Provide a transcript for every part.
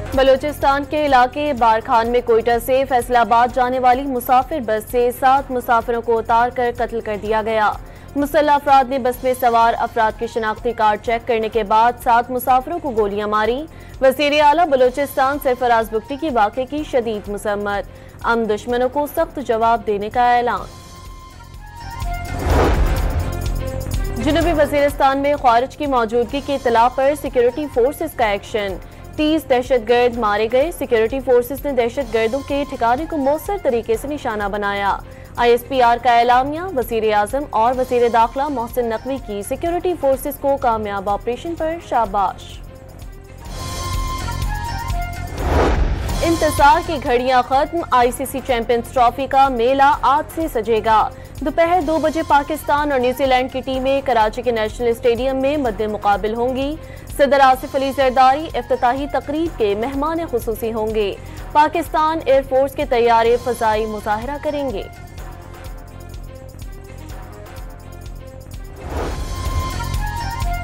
बलूचिस्तान के इलाके बारखान में कोयटा से फैसलाबाद जाने वाली मुसाफिर बस से 7 मुसाफिरों को उतार कर कत्ल कर दिया गया। मुसल्लह अफराद ने बस में सवार अफराद के शनाख्ती कार्ड चेक करने के बाद 7 मुसाफिरों को गोलियां मारी। वज़ीर आला बलूचिस्तान सरफराज बुगटी की वाक़े की शदीद मज़म्मत, दुश्मनों को सख्त जवाब देने का ऐलान। जनूबी वज़ीरिस्तान में ख़ारिज की मौजूदगी की इत्तला पर सिक्योरिटी फोर्सेस का एक्शन, 30 दहशतगर्द मारे गए। सिक्योरिटी फोर्सेस ने दहशतगर्दों के ठिकाने को मौसर तरीके से निशाना बनाया। ISPR का एलामिया, वज़ीर आज़म और वज़ीर दाखिला मोहसिन नकवी की सिक्योरिटी फोर्सेस को कामयाब ऑपरेशन पर शाबाश। इंतजार की घड़ियां खत्म, ICC चैंपियंस ट्रॉफी का मेला आज से सजेगा। दोपहर 2 बजे पाकिस्तान और न्यूजीलैंड की टीमें कराची के नेशनल स्टेडियम में मद्दे मुकाबिल होंगी। सदर आसिफ अली जरदारी इफ्तिताही तकरीब के मेहमान खुसूसी होंगे। पाकिस्तान एयरफोर्स के तैयारे फजाई मुजाहरा करेंगे।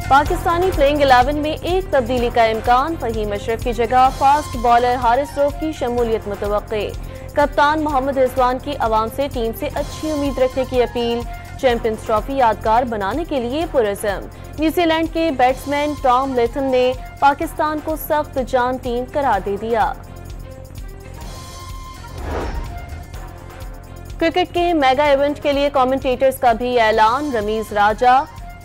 पाकिस्तानी प्लेइंग 11 में एक तब्दीली का इम्कान, फहीम अशरफ की जगह फास्ट बॉलर हारिस रऊफ की शमूलियत मुतवक्के। कप्तान मोहम्मद रिजवान की आवाम से टीम से अच्छी उम्मीद रखने की अपील। चैंपियंस ट्रॉफी यादगार बनाने के लिए पुरज़म। न्यूजीलैंड के बैट्समैन टॉम लेथम ने पाकिस्तान को सख्त जान टीम करार दे दिया। क्रिकेट के मेगा इवेंट के लिए कमेंटेटर्स का भी ऐलान। रमीज राजा,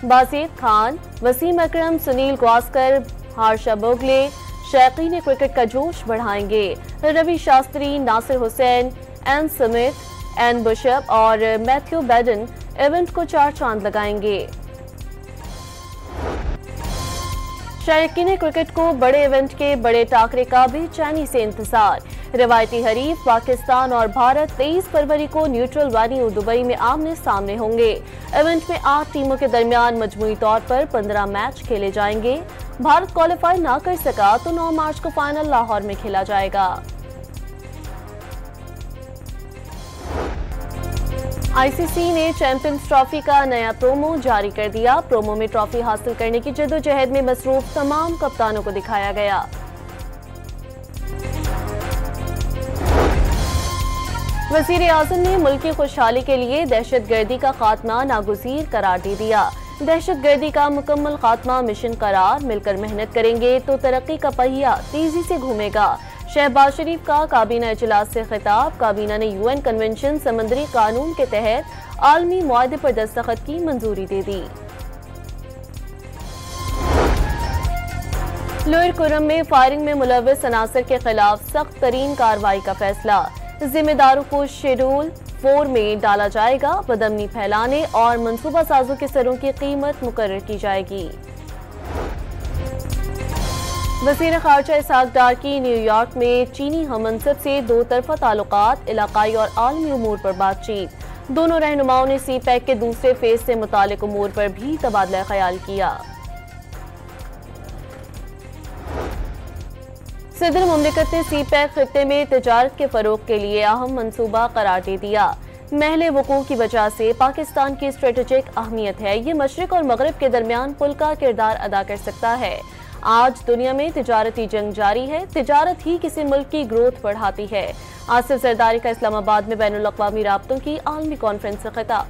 बासित खान, वसीम अकरम, सुनील गावस्कर, हार्शा बोगले शौकीन क्रिकेट का जोश बढ़ाएंगे। Ravi Shastri, Nasser Hussain, Ian Smith, Ian Bishop और मैथ्यू बैडन इवेंट को 4 चांद लगाएंगे। शौकीन क्रिकेट को बड़े इवेंट के बड़े टाकरे का बेचैनी से इंतजार। रिवायती हरीफ पाकिस्तान और भारत 23 फरवरी को न्यूट्रल वेन्यू दुबई में आमने सामने होंगे। इवेंट में 8 टीमों के दरमियान मजमूई तौर पर 15 मैच खेले जाएंगे। भारत क्वालिफाई ना कर सका तो 9 मार्च को फाइनल लाहौर में खेला जाएगा। ICC ने चैंपियंस ट्रॉफी का नया प्रोमो जारी कर दिया। प्रोमो में ट्रॉफी हासिल करने की जद्दोजहद में मसरूफ तमाम कप्तानों को दिखाया गया। वज़ीर आज़म ने मुल्क की खुशहाली के लिए दहशतगर्दी का खात्मा नागुज़ीर करार दे दिया। दहशतगर्दी का मुकम्मल खात्मा मिशन करार, मिलकर मेहनत करेंगे तो तरक्की का पहिया तेजी से घूमेगा। शहबाज शरीफ का काबीना इजलास से खिताब। काबीना ने UN कन्वेंशन समंदरी कानून के तहत आलमी मुआहदे पर दस्तखत की मंजूरी दे दी। लोअर कुरम में फायरिंग में मुलव्वस अनासर के खिलाफ सख्त तरीन कार्रवाई का फैसला। जिम्मेदारों को शेड्यूल 4 में डाला जाएगा। बदअमनी फैलाने और मनसूबा साजों के सरों की कीमत मुकर्रर की जाएगी। वज़ीर ख़ारजा इसहाक डार की न्यूयॉर्क में चीनी हममनसब से 2 तरफ़ा ताल्लुकात, इलाकाई और आलमी उमूर पर बातचीत। दोनों रहनुमाओं ने CPEC के दूसरे फेज से मुतालिक उमूर पर भी तबादला ख्याल किया। सदर मुमलिकत ने CPEC खित्ते में तिजारत के फरोग के लिए अहम मंसूबा करार दे दिया। महले वकूअ की वजह से पाकिस्तान की स्ट्रेटेजिक अहमियत है। ये मशरिक और मगरब के दरमियान पुल का किरदार अदा कर सकता है। आज दुनिया में तिजारती जंग जारी है। तिजारत ही किसी मुल्क की ग्रोथ बढ़ाती है। आसिफ जरदारी का इस्लामाबाद में बैनुल अक़वामी राब्तों की आलमी कॉन्फ्रेंस से खिताब।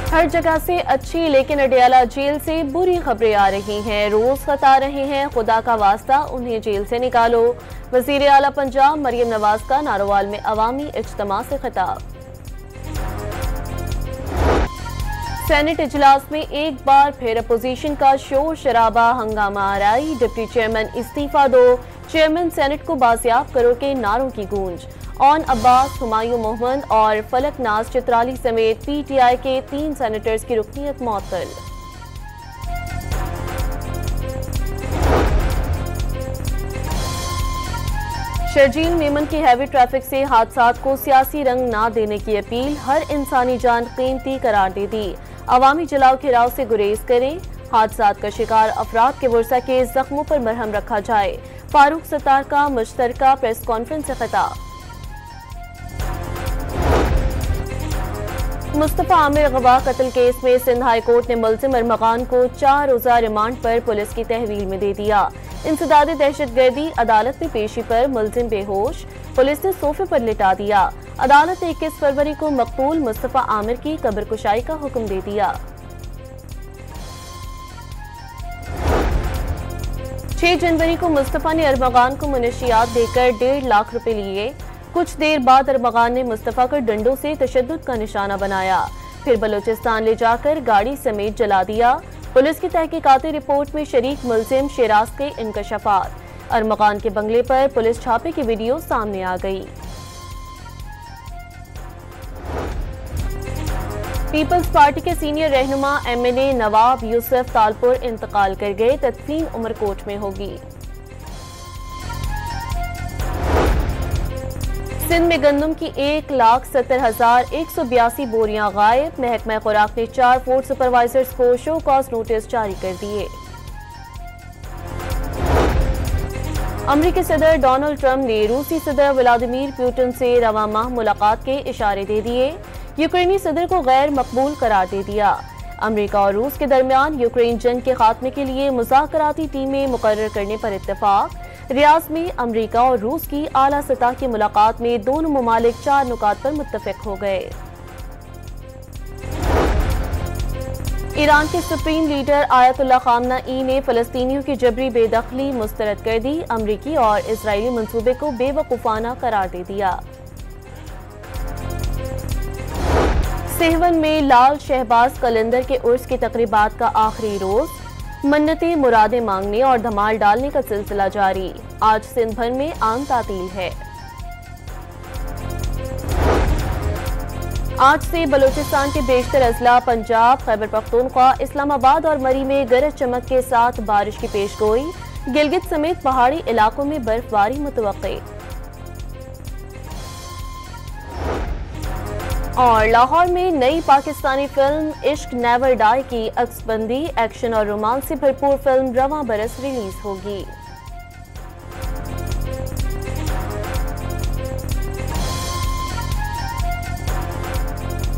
हर जगह से अच्छी लेकिन अडयाला जेल से बुरी खबरें आ रही हैं। रोज खता रहे हैं, खुदा का वास्ता उन्हें जेल से निकालो। वज़ीर आला पंजाब मरियम नवाज का नारोवाल में अवामी इज्तिमा से खिताब। सेनेट इजलास में एक बार फिर अपोजिशन का शोर शराबा, हंगामा आराई। डिप्टी चेयरमैन इस्तीफा दो, चेयरमैन सेनेट को बाजियाब करो के नारों की गूंज। ऑन अब्बास, हुमायूं मोहम्मद और फलक नाज चित्राली समेत PTI के 3 सेनेटर्स की रुकनियत मुअत्तल। शर्जील मेमन की हैवी ट्रैफिक से हादसात को सियासी रंग ना देने की अपील। हर इंसानी जान कीमती करार दे दी। अवामी जलाओ घिराव से गुरेज करें। हादसात का शिकार अफराद के वर्षा के जख्मों पर मरहम रखा जाए। फारूक सत्तार का मुश्तरका प्रेस कॉन्फ्रेंस से खिताब। मुस्तफा आमिर गवाह कत्ल केस में सिंध हाई कोर्ट ने मुलजिम अरमगान को 4 रोजा रिमांड पर पुलिस की तहवील में दे दिया। इंसदाद दहशतगर्दी अदालत में पेशी पर मुलजिम बेहोश, पुलिस ने सोफे पर लिटा दिया। अदालत ने 21 फरवरी को मकतूल मुस्तफा आमिर की कब्र कुशाई का हुक्म दे दिया। 6 जनवरी को मुस्तफा ने अरमगान को मुनशियात देकर 1.5 लाख रुपए लिए। कुछ देर बाद अरमगान ने मुस्तफा को डंडों से तशद्दुद का निशाना बनाया, फिर बलूचिस्तान ले जाकर गाड़ी समेत जला दिया। पुलिस की तहकीकाती रिपोर्ट में शरीक मुलजिम शेराज के इंकशाफात। अरमगान के बंगले पर पुलिस छापे की वीडियो सामने आ गई। पीपल्स पार्टी के सीनियर रहनुमा MNA नवाब यूसुफ तालपुर इंतकाल कर गए। तदफीन उमरकोट में होगी। सिंध में गंदम की 1,70,182 बोरियां गायब। महकमा खुराक ने 4 फूड सुपरवाइजर्स को शो कॉज नोटिस जारी कर दिए। अमरीकी सदर डोनाल्ड ट्रंप ने रूसी सदर व्लादिमीर पुतिन से रवा माह मुलाकात के इशारे दे दिए। यूक्रेनी सदर को गैर मकबूल करार दे दिया। अमरीका और रूस के दरमियान यूक्रेन जंग के खात्मे के लिए मुज़ाकराती टीमें मुकर्रर करने पर इत्तेफाक। रियाद में अमरीका और रूस की आला सतह की मुलाकात में दोनों ममालिक 4 नुकात पर मुत्तफिक हो गए। ईरान के सुप्रीम लीडर आयतुल्लाह खामनेई ने फलस्तीनियों की जबरी बेदखली मुस्तरद कर दी। अमरीकी और इजरायली मंसूबे को बेवकूफाना करार दे दिया। सेहवन में लाल शहबाज कलंदर के उर्स की तकरीबात का आखिरी रोज। मन्नतें मुरादें मांगने और धमाल डालने का सिलसिला जारी। आज सिंध भर में आम तातील है। आज से बलूचिस्तान के बेशतर अजला, पंजाब, खैबर पख्तूनख्वा, इस्लामाबाद और मरी में गरज चमक के साथ बारिश की पेशगोई। गिलगित समेत पहाड़ी इलाकों में बर्फबारी मुतवक्के। और लाहौर में नई पाकिस्तानी फिल्म इश्क नेवर डाई की अक्सबंदी। एक्शन और रोमांस से भरपूर फिल्म रवां बरस रिलीज होगी।